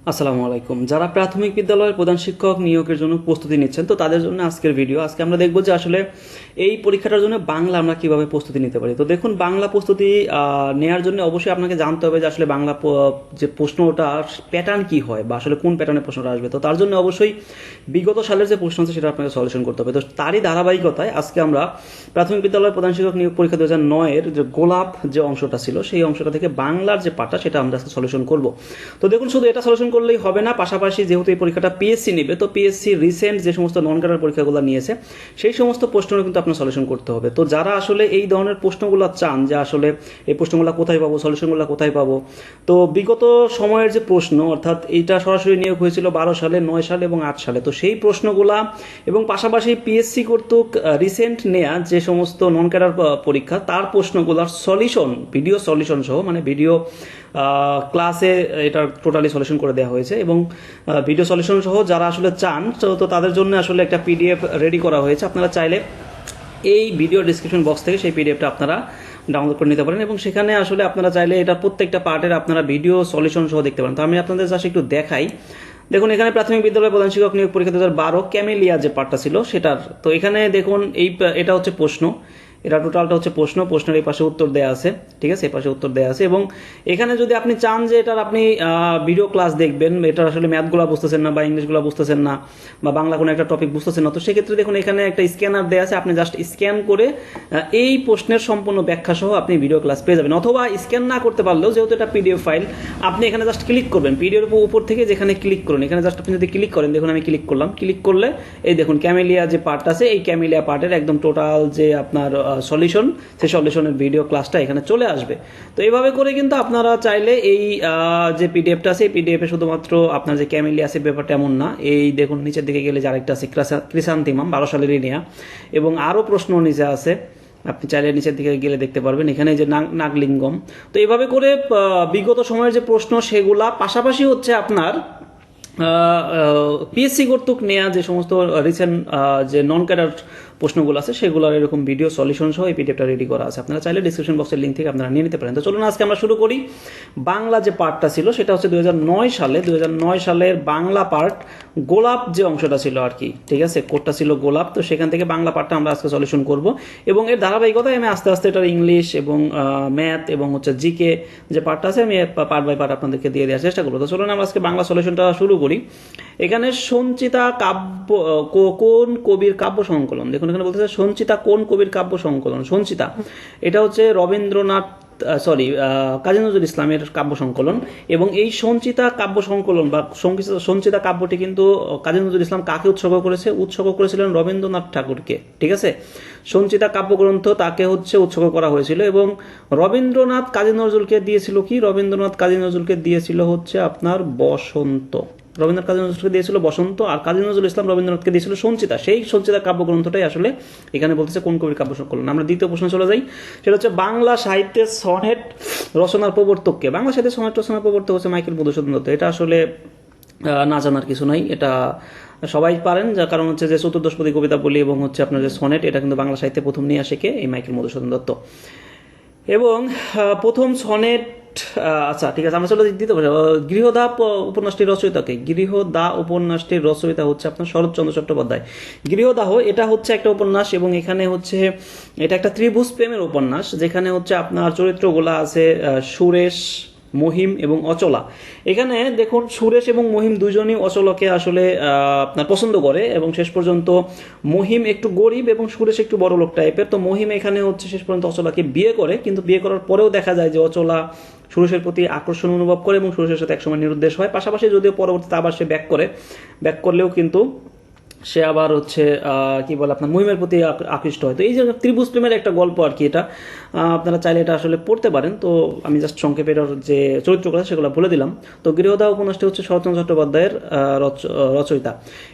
আসসালামু আলাইকুম। যারা প্রাথমিক বিদ্যালয়ের প্রধান শিক্ষক নিয়োগের জন্য প্রস্তুতি নিচ্ছেন, তো তাদের জন্য আজকের ভিডিও। আজকে আমরা দেখব যে আসলে এই পরীক্ষাটার জন্য বাংলা আমরা কিভাবে প্রস্তুতি নিতে পারি। তো দেখুন, বাংলা প্রস্তুতি নেওয়ার জন্য অবশ্যই আপনাকে জানতে হবে যে আসলে বাংলা যে প্রশ্নটা প্যাটার্ন কি হয়, বা আসলে কোন প্যাটার্নের প্রশ্নটা আসবে। তো তার জন্য অবশ্যই বিগত সালের যে প্রশ্ন আছে সেটা আপনাকে সলিউশন করতে হবে। তো তারই ধারাবাহিকতায় আজকে আমরা প্রাথমিক বিদ্যালয়ের প্রধান শিক্ষক নিয়োগ পরীক্ষা 2009-এর যে গোলাপ যে অংশটা ছিল, সেই অংশটা থেকে বাংলার যে পার্টটা সেটা আমরা আজকে সলিউশন করব। তো দেখুন, শুধু এটা সলিউশন করলেই হবে না, পাশাপাশি যেহেতু এই পরীক্ষাটা পিএসসি নেবে, তো পিএসসি রিসেন্ট যে সমস্ত নন ক্যাডার পরীক্ষাগুলো নিয়েছে সেই সমস্ত প্রশ্নগুলো কিন্তু আপনার সলিউশন করতে হবে। তো যারা আসলে এই ধরনের প্রশ্নগুলো চান যে আসলে এই প্রশ্নগুলো কোথায় পাবো, সলিউশনগুলো কোথায় পাবো, তো বিগত সময়ের যে প্রশ্ন, অর্থাৎ এইটা সরাসরি নিয়োগ হয়েছিল 12 সালে, 9 সালে এবং 8 সালে, তো সেই প্রশ্নগুলা এবং পাশাপাশি পিএসসি কর্তৃক রিসেন্ট নেয়া যে সমস্ত নন ক্যাডার পরীক্ষা তার প্রশ্নগুলোর সলিউশন, ভিডিও সলিউশন সহ, মানে ভিডিও ক্লাসে এটা টোটালি সলিউশন করে দেওয়া হয়েছে, এবং ভিডিও সলিউশন সহ যারা আসলে চান তো তাদের জন্য আসলে একটা পিডিএফ রেডি করা হয়েছে। আপনারা চাইলে এই ভিডিও ডিসক্রিপশন বক্স থেকে সেই পিডিএফটা আপনারা ডাউনলোড করে নিতে পারেন, এবং সেখানে আসলে আপনারা চাইলে এটা প্রত্যেকটা পার্টের আপনারা ভিডিও সলিউশন সহ দেখতে পারেন। তো আমি আপনাদের জাস্ট একটু দেখাই। দেখুন, এখানে প্রাথমিক বিদ্যালয় প্রধান শিক্ষক নিয়োগ পরীক্ষা 2012 ক্যামেলিয়া যে পার্টটা ছিল সেটার, তো এখানে দেখুন এটা হচ্ছে প্রশ্ন, এটা টোটালটা হচ্ছে প্রশ্নের এই পাশে উত্তর দেওয়া আছে, ঠিক আছে, এই পাশে উত্তর দেওয়া আছে। এবং এখানে যদি আপনি চান যে এটার আপনি ভিডিও ক্লাস দেখবেন, এটার আসলে ম্যাথগুলো বুঝতেছেন না বা ইংলিশগুলো বুঝতেছেন না বা বাংলা কোনো একটা টপিক বুঝতেছেন না, তো সেক্ষেত্রে দেখুন এখানে একটা স্ক্যানার দেওয়া আছে, আপনি জাস্ট স্ক্যান করে এই প্রশ্নের সম্পূর্ণ ব্যাখ্যা সহ আপনি ভিডিও ক্লাস পেয়ে যাবেন। অথবা স্ক্যান না করতে পারলেও, যেহেতু এটা পিডিএফ ফাইল, আপনি এখানে জাস্ট ক্লিক করবেন, পিডিএফ উপর থেকে যেখানে ক্লিক করুন, এখানে জাস্ট আপনি যদি ক্লিক করেন, দেখুন আমি ক্লিক করলাম, ক্লিক করলে এই দেখুন ক্যামেলিয়া যে পার্ট আছে, এই ক্যামেলিয়া পার্টের একদম টোটাল যে আপনার সলিউশন, সেই সলিউশনের ভিডিও ক্লাসটা এখানে চলে আসবে। তো এইভাবে করে কিন্তু আপনারা চাইলে এই যে পিডিএফটা আছে, এই পিডিএফে শুধুমাত্র আপনার যে ক্যামেলিয়া আছে ব্যাপারটা এমন না, এই দেখুন নিচের দিকে গেলে যে আরেকটা আছে ক্রিসান্তিমাম 12 সালেরই নেয়া, এবং আরও প্রশ্ন নিচে আছে, আপনি চাইলে নিচের দিকে গেলে দেখতে পারবেন এখানে যে নাগলিঙ্গম। তো এইভাবে করে বিগত সময়ের যে প্রশ্ন সেগুলা, পাশাপাশি হচ্ছে আপনার পিএসসি কর্তৃক নেওয়া যে সমস্ত রিসেন্ট যে নন ক্যাডার প্রশ্নগুলো আছে সেগুলোর এরকম ভিডিও সলিউশন সহ এই পিডিএফটা রেডি করা আছে। আপনারা চাইলে ডিসক্রিপশন বক্সের লিঙ্ক থেকে আপনারা নিয়ে নিতে পারেন। তো চলুন আজকে আমরা শুরু করি। বাংলা যে পার্টটা ছিল সেটা হচ্ছে 2009 সালের বাংলা পার্ট, গোলাপ যে অংশটা ছিল আর কি, ঠিক আছে, কোডটা ছিল গোলাপ। তো সেখান থেকে বাংলা পার্টটা আমরা আজকে সলিউশন করব, এবং এর ধারাবাহিকতায় আমি আস্তে আস্তে এটার ইংলিশ এবং ম্যাথ এবং হচ্ছে জিকে যে পার্টটা আছে আমি পার্ট বাই পার্ট আপনাদেরকে দিয়ে দেওয়ার চেষ্টা করবো। তো চলুন আমরা আজকে বাংলা সলিউশনটা শুরু করি। এখানে সঞ্চিতা কাব্য কোন কবির কাব্য সংকলন, দেখুন এখানে বলতেছে সঞ্চিতা কোন কবির কাব্য সংকলন। সঞ্চিতা এটা হচ্ছে রবীন্দ্রনাথ কাজী নজরুল ইসলামের কাব্য সংকলন, এবং এই সঞ্চিতা কাব্য সংকলন বা সঞ্চিতা কাব্যটি কিন্তু কাজী নজরুল ইসলাম কাকে উৎসর্গ করেছিলেন রবীন্দ্রনাথ ঠাকুরকে, ঠিক আছে। সঞ্চিতা কাব্যগ্রন্থ তাকে হচ্ছে উৎসর্গ করা হয়েছিল, এবং রবীন্দ্রনাথ কাজী নজরুলকে দিয়েছিল কি, রবীন্দ্রনাথ কাজী নজরুলকে দিয়েছিল হচ্ছে আপনার বসন্ত, রবীন্দ্রনাথ কাজী নজরুলকে দিয়েছিল বসন্ত, আর কাজী নজরুল ইসলাম রবীন্দ্রনাথকে দিয়েছিল সঞ্চিতা। সেই সঞ্চিতা কাব্যগ্রন্থটাই আসলে এখানে বলতেছে কোন কবির কাব্য সংকলন। আমরা দ্বিতীয় প্রশ্নে চলে যাই, সেটা হচ্ছে বাংলা সাহিত্যের সনেট রচনার প্রবর্তককে। বাংলা সাহিত্যের সনেট রচনার প্রবর্তক হচ্ছে মাইকেল মধুসূদন দত্ত। এটা আসলে না জানার কিছু নাই, এটা সবাই পারেন, যার কারণ হচ্ছে যে চতুর্দশপদী কবিতা বলি এবং হচ্ছে আপনার যে সনেট, এটা কিন্তু বাংলা সাহিত্যে প্রথম নিয়ে আসে কে, এই মাইকেল মধুসূদন দত্ত। এবং প্রথম সনেট, আচ্ছা ঠিক আছে, আমরা চলে দিতে পারি। গৃহদা উপন্যাসটির রচয়িতাকে, গৃহদা উপন্যাসটির রচয়িতা হচ্ছে আপনার শরৎচন্দ্র চট্টোপাধ্যায়। গৃহদাহ এটা হচ্ছে একটা উপন্যাস, এবং এখানে হচ্ছে এটা একটা ত্রিভুজ প্রেমের উপন্যাস, যেখানে হচ্ছে আপনার চরিত্রগুলা আছে সুরেশ, মহিম এবং অচলা। এখানে দেখুন সুরেশ এবং মহিম দুজনই অচলাকে আসলে আপনার পছন্দ করে, এবং শেষ পর্যন্ত মহিম একটু গরিব এবং সুরেশ একটু বড় লোক টাইপের। তো মহিম এখানে হচ্ছে শেষ পর্যন্ত অচলাকে বিয়ে করে, কিন্তু বিয়ে করার পরেও দেখা যায় যে অচলা সুরেশের প্রতি আকর্ষণ অনুভব করে এবং সুরেশের সাথে একসময় নিরুদ্দেশ হয়। পাশাপাশি যদিও পরবর্তীতে আবার সে ব্যাক করলেও কিন্তু সে আবার হচ্ছে কি বলে আপনার মহিমের প্রতি আকৃষ্ট হয়। তো এই যে ত্রিভুজ প্রেমের একটা গল্প আর কি, এটা আপনারা চাইলে এটা আসলে পড়তে পারেন। তো আমি জাস্ট সংক্ষেপে এটার যে চরিত্রগুলো সেগুলো বলে দিলাম। তো গৃহদা উপন্যাসটি হচ্ছে শরৎচন্দ্র চট্টোপাধ্যায়ের রচয়িতা।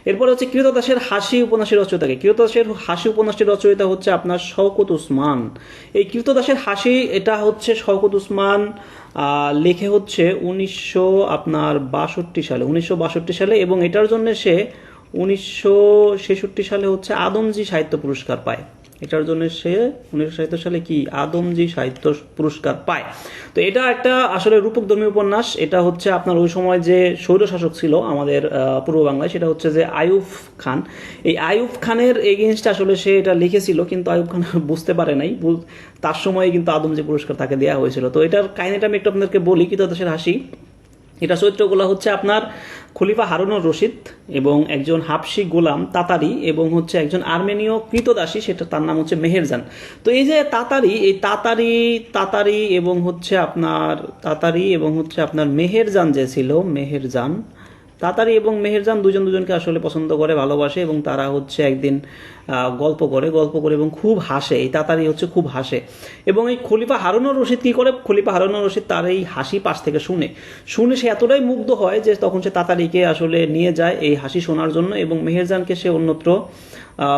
এরপরে হচ্ছে কৃতদাসের হাসি উপন্যাসের রচয়িতাকে। কৃতদাসের হাসি উপন্যাসটির রচয়িতা হচ্ছে আপনার শওকত উসমান। এই কৃতদাসের হাসি এটা হচ্ছে শওকত উসমান লেখে হচ্ছে 1962 সালে, এবং এটার জন্য সে 1966 সালে হচ্ছে আদমজি সাহিত্য পুরস্কার পায়। এটার জন্য সে 1977 সালে কি আদমজি সাহিত্য পুরস্কার পায়। তো এটা একটা আসলে রূপক ধর্মী উপন্যাস। এটা হচ্ছে আপনার ওই সময় যে স্বৈরশাসক ছিল আমাদের পূর্ব বাংলায়, সেটা হচ্ছে যে আইয়ুব খান। এই আইয়ুব খানের এগেইনস্টে আসলে সে এটা লিখেছিল, কিন্তু আইয়ুব খান বুঝতে পারে নাই, তার সময় কিন্তু আদমজি পুরস্কার তাকে দেওয়া হয়েছিল। তো এটার কাহিনীটা আমি একটু আপনাদেরকে বলি, কৃতদাসের হাসি। এটা চরিত্রগুলো হচ্ছে আপনার খলিফা হারুনুর রশিদ এবং একজন হাবশি গোলাম তাতারি এবং হচ্ছে একজন আর্মেনীয় কৃতদাসী, সেটা তার নাম হচ্ছে মেহেরজান। তো এই যে তাতারি এবং হচ্ছে আপনার মেহেরজান যে ছিল, তাতারি এবং মেহেরজান দুজনকে আসলে পছন্দ করে, ভালোবাসে, এবং তারা হচ্ছে একদিন গল্প করে এবং খুব হাসে। এই তাতারি হচ্ছে খুব হাসে, এবং এই খলিফা হারুনুর রশিদ কি করে, খলিফা হারুনুর রশিদ তার এই হাসি পাশ থেকে শুনে সে এতটাই মুগ্ধ হয় যে তখন সে তাতারিকে আসলে নিয়ে যায় এই হাসি শোনার জন্য, এবং মেহেরজানকে সে অন্যত্র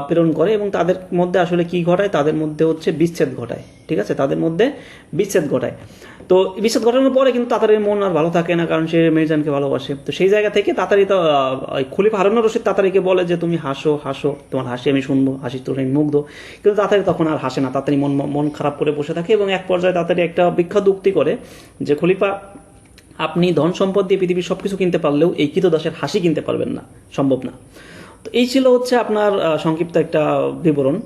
প্রেরণ করে, এবং তাদের মধ্যে আসলে কি ঘটায়, তাদের মধ্যে হচ্ছে বিচ্ছেদ ঘটায়। ঠিক আছে, তাদের মধ্যে বিচ্ছেদ ঘটায়। তো বিচ্ছেদ ঘটানোর পরে কিন্তু তাতারির মন আর ভালো থাকে না, কারণ সে মেহেরজানকে ভালোবাসে। তো সেই জায়গা থেকে তাতারি খলিফা হারুনুর রশিদ তাতারিকে বলে যে তুমি হাসো, তোমার হাসি আমি শুনবো, হাসি তোর আমি মুগ্ধ। কিন্তু তাতারি তখন আর হাসে না, তাতারি মন খারাপ করে বসে থাকে, এবং এক পর্যায়ে তাতারি একটা বিখ্যাত উক্তি করে যে খলিফা, আপনি ধন সম্পদ দিয়ে পৃথিবীর সবকিছু কিনতে পারলেও এই কৃতদাসের হাসি কিনতে পারবেন না, সম্ভব না। তো এই ছিল হচ্ছে আপনার সংক্ষিপ্ত একটা বিবরণ।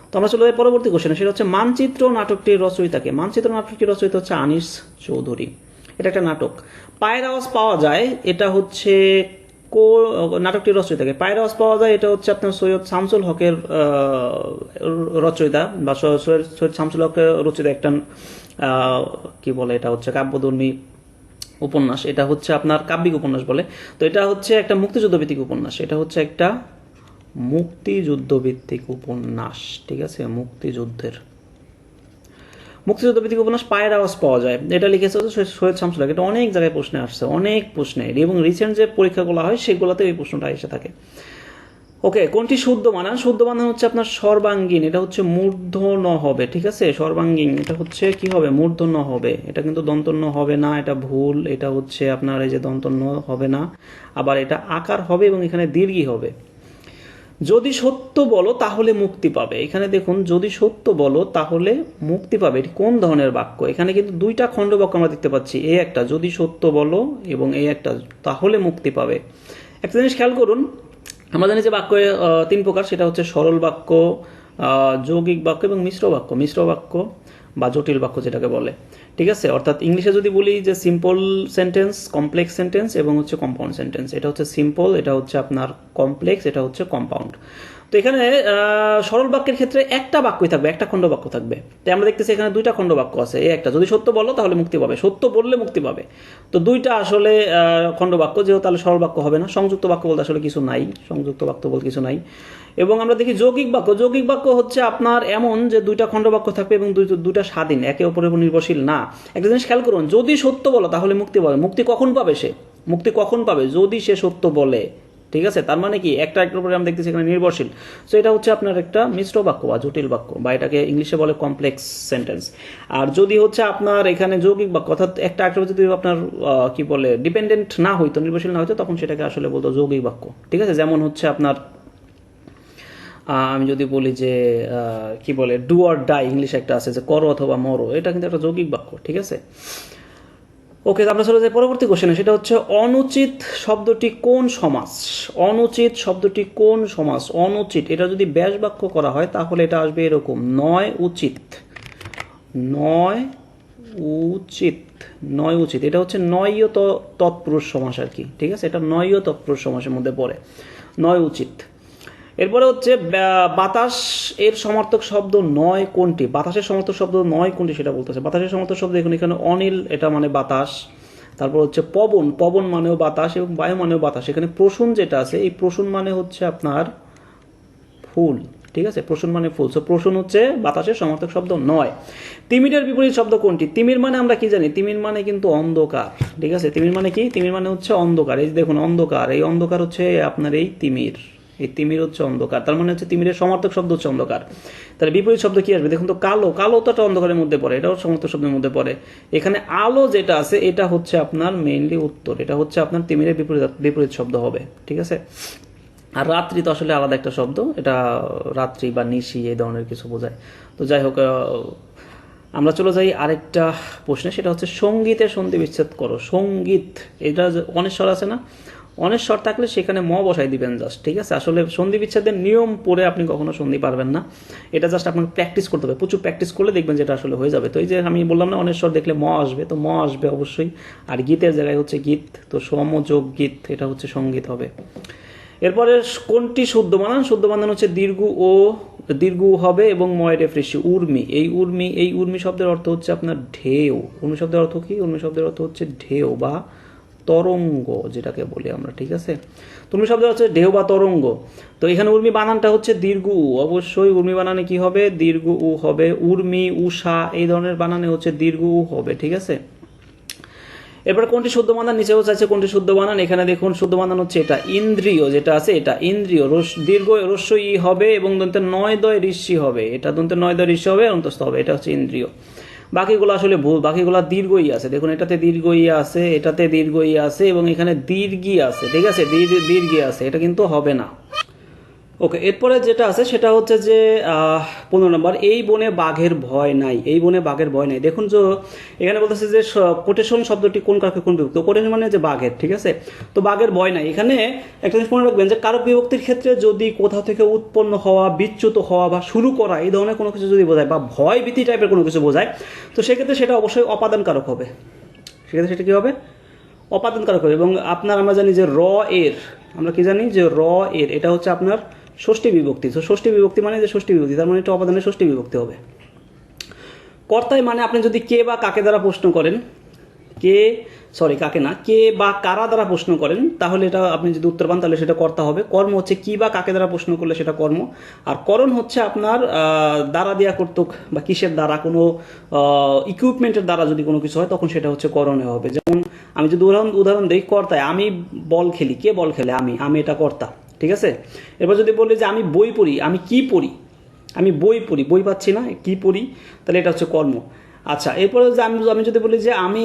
তো আমরা চলে যাই পরবর্তী কোশ্চেনে, সেটা হচ্ছে মানচিত্র নাটকটির রচয়িতাকে। মানচিত্র নাটকটির রচয়িতা হচ্ছে আনিস চৌধুরী। এটা একটা নাটক। পায়ের আওয়াজ পাওয়া যায়, এটা হচ্ছে নাটকটির রচয়িতাকে। পায়ের আওয়াজ পাওয়া যায়, এটা হচ্ছে আপনার সৈয়দ শামসুল হকের রচয়িতা, বা সৈয়দ শামসুল হকের রচিত একটা কি বলে, এটা হচ্ছে কাব্যধর্মী উপন্যাস। এটা হচ্ছে আপনার কাব্যিক উপন্যাস বলে। তো এটা হচ্ছে একটা মুক্তিযুদ্ধ ভিত্তিক উপন্যাস। এটা হচ্ছে একটা মুক্তিযুদ্ধ ভিত্তিক উপন্যাস। ঠিক আছে, মুক্তিযুদ্ধ ভিত্তিক উপন্যাস পায়ের আওয়াজ পাওয়া যায়, এটা লিখেছে সৈয়দ শামসুল হক। এটা অনেক জায়গায় প্রশ্নে আসছে, অনেক প্রশ্নে, এবং রিসেন্ট যে পরীক্ষাগুলো হয় সেগুলোতে এই প্রশ্নটা এসে থাকে। ওকে, কোনটি শুদ্ধ বানান? শুদ্ধ বানান হচ্ছে আপনার সর্বাঙ্গীন। এটা হচ্ছে মূর্ধ ন হবে। ঠিক আছে, সর্বাঙ্গীন। এটা হচ্ছে কি হবে, মূর্ধ ন হবে। এটা কিন্তু দন্ত ন হবে না, এটা ভুল। এটা হচ্ছে আপনার এই যে দন্ত ন হবে না, আবার এটা আকার হবে এবং এখানে দীর্ঘই হবে। যদি সত্য বলো তাহলে মুক্তি পাবে। এখানে দেখুন, যদি সত্য বলো তাহলে মুক্তি পাবে, এটি কোন ধরনের বাক্য? এখানে কিন্তু দুইটা খণ্ড বাক্য আমরা দেখতে পাচ্ছি, এই একটা যদি সত্য বলো এবং এই একটা তাহলে মুক্তি পাবে। একটা জিনিস খেয়াল করুন, আমরা জানি যে বাক্য তিন প্রকার, সেটা হচ্ছে সরল বাক্য, যৌগিক বাক্য এবং মিশ্র বাক্য। মিশ্র বাক্য বা জটিল বাক্য যেটাকে বলে। ঠিক আছে, অর্থাৎ ইংলিশে যদি বলি যে সিম্পল সেন্টেন্স, কমপ্লেক্স সেন্টেন্স এবং হচ্ছে কম্পাউন্ড সেন্টেন্স। এটা হচ্ছে সিম্পল, এটা হচ্ছে আপনার কমপ্লেক্স, এটা হচ্ছে কম্পাউন্ড। তো এখানে সরল বাক্যের ক্ষেত্রে একটা বাক্যই থাকবে, একটা খণ্ড বাক্য থাকবে। তাই আমরা দেখতেছি এখানে দুইটা খণ্ড বাক্য আছে। এই একটা যদি সত্য বলো তাহলে মুক্তি পাবে, সত্য বললে মুক্তি পাবে। তো দুইটা আসলে খণ্ড বাক্য, যেহেতু তাহলে সরল বাক্য হবে না। সংযুক্ত বাক্য বলতে আসলে কিছু নাই, সংযুক্ত বাক্য বলতে কিছু নাই। এবং আমরা দেখি যৌগিক বাক্য। যৌগিক বাক্য হচ্ছে আপনার এমন যে দুইটা খণ্ড বাক্য থাকবে এবং দুইটা স্বাধীন, একে অপরের উপর নির্ভরশীল না। একটা জিনিস খেয়াল করুন, যদি সত্য বলো তাহলে মুক্তি পাবে। মুক্তি কখন পাবে সে? মুক্তি কখন পাবে? যদি সে সত্য বলে। ঠিক আছে, তার মানে কি একটা একটার উপরে আমরা দেখতেছি এখানে নির্ভরশীল। সো এটা হচ্ছে আপনার একটা মিশ্র বাক্য বা জটিল বাক্য, বা এটাকে ইংলিশে বলে কমপ্লেক্স সেন্টেন্স। আর যদি হচ্ছে আপনার এখানে যৌগিক বাক্য, অর্থাৎ একটা একটার যদি আপনার কি বলে ডিপেন্ডেন্ট না হইতো, নির্ভরশীল না হইতো, তখন সেটাকে আসলে বলতো যৌগিক বাক্য। ঠিক আছে, যেমন হচ্ছে আপনার আমি যদি বলি যে কি বলে ডু অর ডাই, ইংলিশে একটা আছে যে করো অথবা মরো, এটা কিন্তু একটা যৌগিক বাক্য। ঠিক আছে, ওকে, আমরা চলে যাই পরবর্তী কোশ্চেনে, সেটা হচ্ছে অনুচিত শব্দটি কোন সমাস? অনুচিত শব্দটি কোন সমাস? অনুচিত এটা যদি ব্যাস বাক্য করা হয় তাহলে এটা আসবে এরকম, নয় উচিত। নয় উচিত, নয় উচিত। এটা হচ্ছে নয়ীয় তৎপুরুষ সমাস আর কি। ঠিক আছে, এটা নয়ীয় তৎপুরুষ সমাসের মধ্যে পড়ে, নয় উচিত। এরপরে হচ্ছে বাতাস এর সমার্থক শব্দ নয় কোনটি? বাতাসের সমার্থক শব্দ নয় কোনটি সেটা বলতেছে। বাতাসের সমার্থক শব্দ এখানে অনিল, এটা মানে বাতাস। তারপর হচ্ছে পবন, পবন মানেও বাতাস, এবং বায়ু মানেও বাতাস। এখানে প্রসূন যেটা আছে, এই প্রসূন মানে হচ্ছে আপনার ফুল। ঠিক আছে, প্রসূন মানে ফুল। সো প্রসূন হচ্ছে বাতাসের সমার্থক শব্দ নয়। তিমিরের বিপরীত শব্দ কোনটি? তিমির মানে আমরা কি জানি? তিমির মানে কিন্তু অন্ধকার। ঠিক আছে, তিমির মানে কি? তিমির মানে হচ্ছে অন্ধকার। এই দেখুন অন্ধকার, এই অন্ধকার হচ্ছে আপনার এই তিমির। এই তিমির হচ্ছে অন্ধকার, তার মানে হচ্ছে তিমিরের সমার্থক শব্দ হচ্ছে অন্ধকার। তাহলে বিপরীত শব্দ কি আসবে? দেখুন তো, কালো। কালো তো একটা অন্ধকারের মধ্যে পড়ে, এটাও সমার্থক শব্দের মধ্যে পড়ে। এখানে আলো যেটা আছে এটা হচ্ছে আপনার মেইনলি উত্তর, এটা হচ্ছে আপনার তিমিরের বিপরীত শব্দ হবে। ঠিক আছে, আর রাত্রি তো আসলে আলাদা একটা শব্দ, এটা রাত্রি বা নিশি এই ধরনের কিছু বোঝায়। তো যাই হোক, আমরা চলে যাই আরেকটা প্রশ্নে, সেটা হচ্ছে সঙ্গীতের সন্ধি বিচ্ছেদ করো। সঙ্গীত, এটা অনেশ্বর আছে না, অনেশ্বর থাকলে সেখানে ম বসাই দিবেন জাস্ট, ঠিক আছে। আসলে সন্ধি বিচ্ছেদের নিয়ম পড়ে আপনি কখনো সন্ধি পারবেন না, এটা জাস্ট আপনাকে প্র্যাকটিস করতে হবে, প্রচুর প্র্যাকটিস করলে দেখবেন যেটা আসলে হয়ে যাবে। তো এই যে আমি বললাম না অনেশ্বর দেখলে ম আসবে, তো ম আসবে অবশ্যই। আর গীতের জায়গায় হচ্ছে গীত, তো সম যোগ গীত, এটা হচ্ছে সঙ্গীত হবে। এরপরে কোনটি শুদ্ধ বানান? শুদ্ধ বানান হচ্ছে দীর্ঘ হবে এবং ময়ের রেফ্রেশি উর্মি। এই উর্মি শব্দের অর্থ হচ্ছে আপনার ঢেউ। উর্মি শব্দের অর্থ কি? উর্মি শব্দের অর্থ হচ্ছে ঢেউ বা তরঙ্গ, যেটাকে বলি আমরা, ঠিক আছে। উর্মি শব্দের হচ্ছে ঢেউ বা তরঙ্গ। তো এখানে উর্মি বানানটা হচ্ছে দীর্ঘ উ, অবশ্যই উর্মি বানানে কি হবে? দীর্ঘ উ হবে। উর্মি, উষা এই ধরনের বানানে হচ্ছে দীর্ঘ উ হবে, ঠিক আছে। এবার কোনটি শুদ্ধ বানান? নিচেও চাইছে কোনটি শুদ্ধ বানান। এখানে দেখুন শুদ্ধ বানান হচ্ছে এটা, ইন্দ্রিয় যেটা আছে এটা ইন্দ্রিয়। দীর্ঘ রস্য ই হবে এবং দন্তে নয় দয় ঋষি হবে, এটা দন্তে নয় দয় ঋষি হবে, অন্তস্থ হবে, এটা হচ্ছে ইন্দ্রিয়। বাকিগুলো আসলে ভুল, বাকিগুলো দীর্ঘ ই আছে। দেখুন এটাতে দীর্ঘ ই আছে, এটাতে দীর্ঘ ই আছে এবং এখানে দীর্ঘই আছে, ঠিক আছে, দীর্ঘই আছে, এটা কিন্তু হবে না। ওকে, এরপরে যেটা আছে সেটা হচ্ছে যে 15 নম্বর, এই বনে বাঘের ভয় নাই। এই বনে বাঘের ভয় নাই। দেখুন যে এখানে বলতেছে যে কোটেশন শব্দটি কোন কারকে কোন বিভক্তি? কোটেশন মানে যে বাঘের, ঠিক আছে। তো বাঘের ভয় নাই, এখানে একটা জিনিস মনে রাখবেন যে কারক বিভক্তির ক্ষেত্রে যদি কোথাও থেকে উৎপন্ন হওয়া, বিচ্যুত হওয়া বা শুরু করা এই ধরনের কোনো কিছু যদি বোঝায় বা ভয় ভীতি টাইপের কোনো কিছু বোঝায়, তো সেক্ষেত্রে সেটা অবশ্যই অপাদান কারক হবে। সেক্ষেত্রে সেটা কী হবে? অপাদান কারক হবে। এবং আমরা জানি যে আমরা কি জানি যে এটা হচ্ছে আপনার ষষ্ঠী বিভক্তি। তো ষষ্ঠী বিভক্তি মানে যে ষষ্ঠী বিভক্তি, তার মানে এটা অপাদানের ষষ্ঠী বিভক্তি হবে। কর্তায় মানে আপনি যদি কে বা কাকে দ্বারা প্রশ্ন করেন, কাকে না, কে বা কারা দ্বারা প্রশ্ন করেন, তাহলে এটা আপনি যদি উত্তর পান তাহলে সেটা কর্তা হবে। কর্ম হচ্ছে কি বা কাকে দ্বারা প্রশ্ন করলে সেটা কর্ম। আর করণ হচ্ছে আপনার দ্বারা দেয়া কর্তৃক বা কিসের দ্বারা, কোনো ইকুইপমেন্টের দ্বারা যদি কোনো কিছু হয় তখন সেটা হচ্ছে করণে হবে। যেমন আমি যদি উদাহরণ দিই, কর্তায় আমি বল খেলি, কে বল খেলে? আমি এটা কর্তা, ঠিক আছে। এবার যদি বলি যে আমি বই পড়ি, আমি কি পড়ি? আমি বই পড়ি, বই পাচ্ছি না, কি পড়ি? তাহলে এটা হচ্ছে কর্ম। আচ্ছা, এরপরে যে আমি যদি বলি যে আমি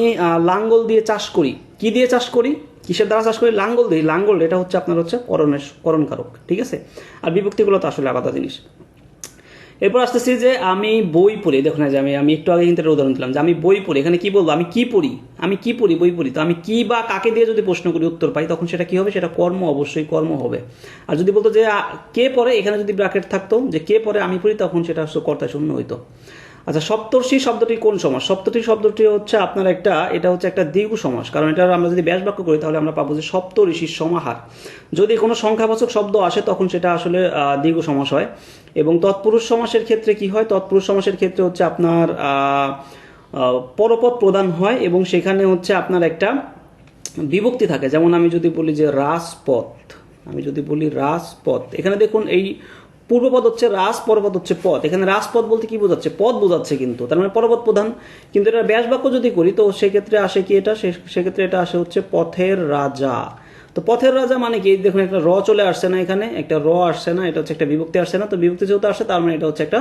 লাঙ্গল দিয়ে চাষ করি, কি দিয়ে চাষ করি, কিসের দ্বারা চাষ করি? লাঙ্গল দিয়ে। লাঙ্গল এটা হচ্ছে আপনার হচ্ছে করণকারক, ঠিক আছে। আর বিভক্তিগুলো তো আসলে আলাদা জিনিস। এরপর আসতেছি যে আমি বই পড়ি। দেখুন যে আমি একটু আগে কিন্তু উদাহরণ দিলাম যে আমি বই পড়ি, এখানে কি বলবো? আমি কি পড়ি? বই পড়ি। তো আমি কি বা কাকে দিয়ে যদি প্রশ্ন করি, উত্তর পাই, তখন সেটা কি হবে? সেটা কর্ম, অবশ্যই কর্ম হবে। আর যদি বলতো যে কে পড়ে, এখানে যদি ব্র্যাকেট থাকতো যে কে পড়ে আমি পড়ি, তখন সেটা হচ্ছে কর্তা শূন্য হইতো। আচ্ছা, সপ্তর্ষি শব্দটি কোন সমাস? সপ্তর্ষি শব্দটি হচ্ছে আপনার এটা হচ্ছে একটা দ্বিগু সমাস। কারণ এটা আমরা যদি ব্যাস বাক্য করি তাহলে আমরা পাবো যে সপ্ত ঋষির সমাহার। যদি কোনো সংখ্যাবাচক শব্দ আসে তখন সেটা আসলে দ্বিগু সমাস হয়। এবং তৎপুরুষ সমাসের ক্ষেত্রে কি হয়? তৎপুরুষ সমাসের ক্ষেত্রে হচ্ছে আপনার পরপদ প্রদান হয় এবং সেখানে হচ্ছে আপনার একটা বিভক্তি থাকে। যেমন আমি যদি বলি যে রাজপথ, এখানে দেখুন এই পূর্বপদ হচ্ছে রাস, পরপদ হচ্ছে পথ। এখানে রাজপথ বলতে কি বোঝাচ্ছে? পথ বোঝাচ্ছে, কিন্তু তার মানে পরপদ প্রধান। কিন্তু এটা ব্যাস বাক্য যদি করি তো সেক্ষেত্রে আসে কি? সেক্ষেত্রে এটা আসে হচ্ছে পথের রাজা। তো পথের রাজা মানে কি? দেখুন একটা র চলে আসছে না, এখানে একটা র আসছে না, এটা হচ্ছে একটা বিভক্তি আসছে না। তো বিভক্তি যেহেতু আসছে তার মানে এটা হচ্ছে একটা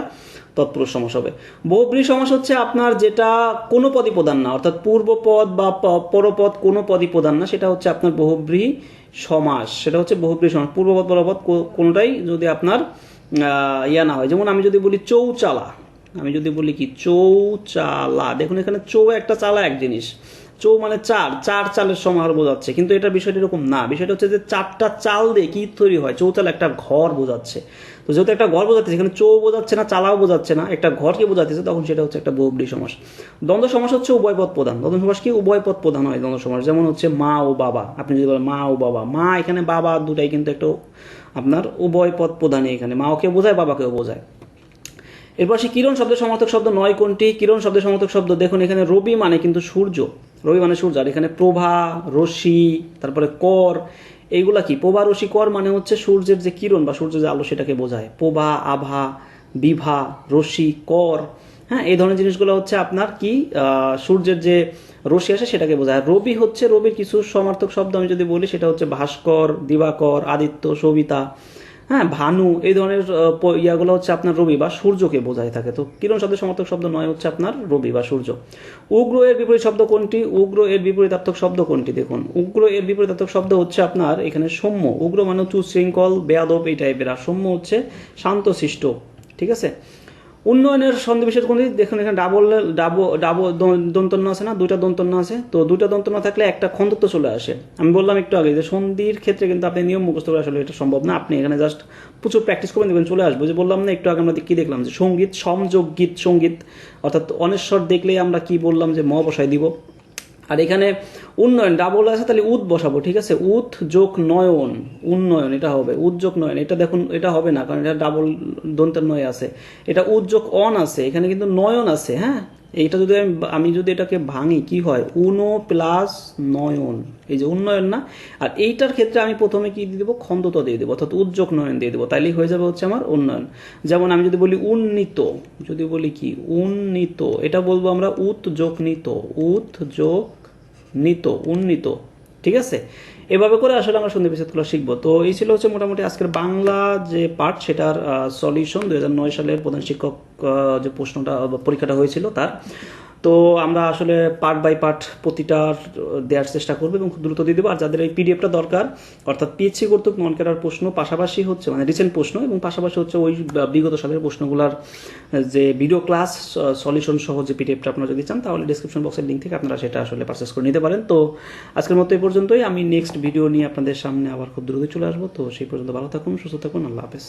তৎপুরুষ সমাস হবে। বহুব্রী সমাস হচ্ছে আপনার যেটা কোনো পদই প্রধান না, অর্থাৎ পূর্বপদ বা পরপদ কোনো পদই প্রধান না, সেটা হচ্ছে আপনার বহুব্রী সমাস। পূর্বপদ পরপদ কোনোটাই যদি আপনার না হয়। যেমন আমি যদি বলি চৌচালা, চৌচালা, দেখুন এখানে চৌ একটা, চালা এক জিনিস। চৌ মানে চার চালের সমাহার বোঝাচ্ছে, কিন্তু এটা বিষয়টা এরকম না। বিষয়টা হচ্ছে যে চারটা চাল দিয়ে কি তৈরি হয়? চৌচালা একটা ঘর বোঝাচ্ছে। তো যেহেতু একটা ঘর বোঝাচ্ছে, এখানে চৌ বোঝাচ্ছে না, চালাও বোঝাচ্ছে না, একটা ঘরকে বোঝাচ্ছে, তখন সেটা হচ্ছে একটা বহুব্রী সমাস। দ্বন্দ্ব সমাস হচ্ছে উভয়পদ প্রধান। দ্বন্দ্ব সমাস কি? উভয়পদ প্রধান হয় দ্বন্দ্ব সমাস। যেমন হচ্ছে মা ও বাবা, আপনি যদি বলেন মা ও বাবা, মা এখানে বাবা দুটাই কিন্তু একটা আপনার উভয়পদ প্রধানই, এখানে মাওকে বোঝায়, বাবাকেও বোঝায়। এরপর সে কিরণ শব্দের সমার্থক শব্দ নয় কোনটি? কিরণ শব্দের সমার্থক শব্দ দেখুন এখানে রবি মানে কিন্তু সূর্য, রবি মানে সূর্য। আর এখানে প্রভা, রশ্মি, তারপরে কর, এইগুলা কি? প্রভা, রশ্মি, কর মানে হচ্ছে সূর্যের যে কিরণ বা সূর্যের যে আলো সেটাকে বোঝায়। প্রভা, আভা, বিভা, রশ্মি, কর, হ্যাঁ, এই ধরনের জিনিসগুলো হচ্ছে আপনার কি সূর্যের যে রশ্মি আসে সেটাকে বোঝায়। রবি হচ্ছে, রবির কিছু সমার্থক শব্দ আমি যদি বলি সেটা হচ্ছে ভাস্কর, দিবাকর, আদিত্য, সবিতা, হ্যাঁ, ভানু এই ধরনের ইয়াগুলো হচ্ছে আপনার রবি বা সূর্যকে বোঝায় থাকে। তো কিরণ শব্দের সমার্থক শব্দ নয় হচ্ছে আপনার রবি বা সূর্য। উগ্র এর বিপরীত শব্দ কোনটি? উগ্র এর বিপরীতার্থক শব্দ কোনটি? দেখুন, উগ্র এর বিপরীতার্থক শব্দ হচ্ছে আপনার এখানে সৌম্য। উগ্র মানে হচ্ছে উচ্ছৃঙ্খল, বেয়াদব এই টাইপের, আর সৌম্য হচ্ছে শান্তশিষ্ট। ঠিক আছে। উন্নয়নের সন্নিবেশের কোনটি? দেখুন এখানে ডাবল দন্তন্য আছে না, দুইটা দন্তন্য আছে। তো দুইটা দন্তন্য থাকলে একটা খন্দত্ব চলে আসে। আমি বললাম একটু আগে যে সন্ধির ক্ষেত্রে কিন্তু আপনি নিয়ম মুখস্থ করে আসলে এটা সম্ভব না। আপনি এখানে জাস্ট প্রচুর প্র্যাকটিস করবেন, দেখবেন চলে আসবে। যে বললাম না একটু আগে আমরা কি দেখলাম, যে সঙ্গীত, সমযোগ গীত, সঙ্গীত, অর্থাৎ অনেশ্বর দেখলেই আমরা কি বললাম, যে ম বসাই দিব। আর এখানে উন্নয়ন ডাবল আছে, তাহলে উদ বসাবো। ঠিক আছে, উদ যোগ নয়ন, উন্নয়ন এটা হবে। উদ যোগ নয়ন, এটা দেখুন এটা হবে না, কারণ এটা ডাবল দন্তের নয় আছে। এটা উদ যোগ অন আছে, এখানে কিন্তু নয়ন আছে। হ্যাঁ, এইটা যদি আমি যদি এটাকে ভাঙি কি হয়, উনো প্লাস নয়ন, এই যে উন্নয়ন না। আর এইটার ক্ষেত্রে আমি প্রথমে কি দিয়ে দেবো, খন্দত দিয়ে দেবো, অর্থাৎ উদ্যোগ নয়ন দিয়ে দেবো, তাইলেই হয়ে যাবে হচ্ছে আমার উন্নয়ন। যেমন আমি যদি বলি উন্নীত, যদি বলি কি উন্নীত, এটা বলবো আমরা উত যোগ নিত, উত যোগ নিত, উন্নীত। ঠিক আছে, এভাবে করে আসলে আমরা সন্ধি বিচ্ছেদগুলো শিখবো। তো এই ছিল হচ্ছে মোটামুটি আজকের বাংলা যে পার্ট, সেটার সলিউশন 2009 সালের প্রধান শিক্ষক যে প্রশ্নটা পরীক্ষাটা হয়েছিল তার। তো আমরা আসলে পার্ট বাই পার্ট প্রতিটা দেওয়ার চেষ্টা করবো এবং খুব দ্রুত দিয়ে দেবো। আর যাদের এই পিডিএফটা দরকার, অর্থাৎ পিএইচসি কর্তৃক নন ক্যাডার প্রশ্ন পাশাপাশি হচ্ছে মানে রিসেন্ট প্রশ্ন, এবং পাশাপাশি হচ্ছে ওই বিগত সালের প্রশ্নগুলোর যে ভিডিও ক্লাস সলিউশন সহ যে পিডিএফটা আপনারা যদি চান, তাহলে ডিসক্রিপশন বক্সের লিঙ্ক থেকে আপনারা সেটা আসলে পারচেস করে নিতে পারেন। তো আজকের মতো এই পর্যন্তই। আমি নেক্সট ভিডিও নিয়ে আপনাদের সামনে আবার খুব দ্রুত চলে আসবো। তো সেই পর্যন্ত ভালো থাকুন, সুস্থ থাকুন, আল্লাহ হাফেজ।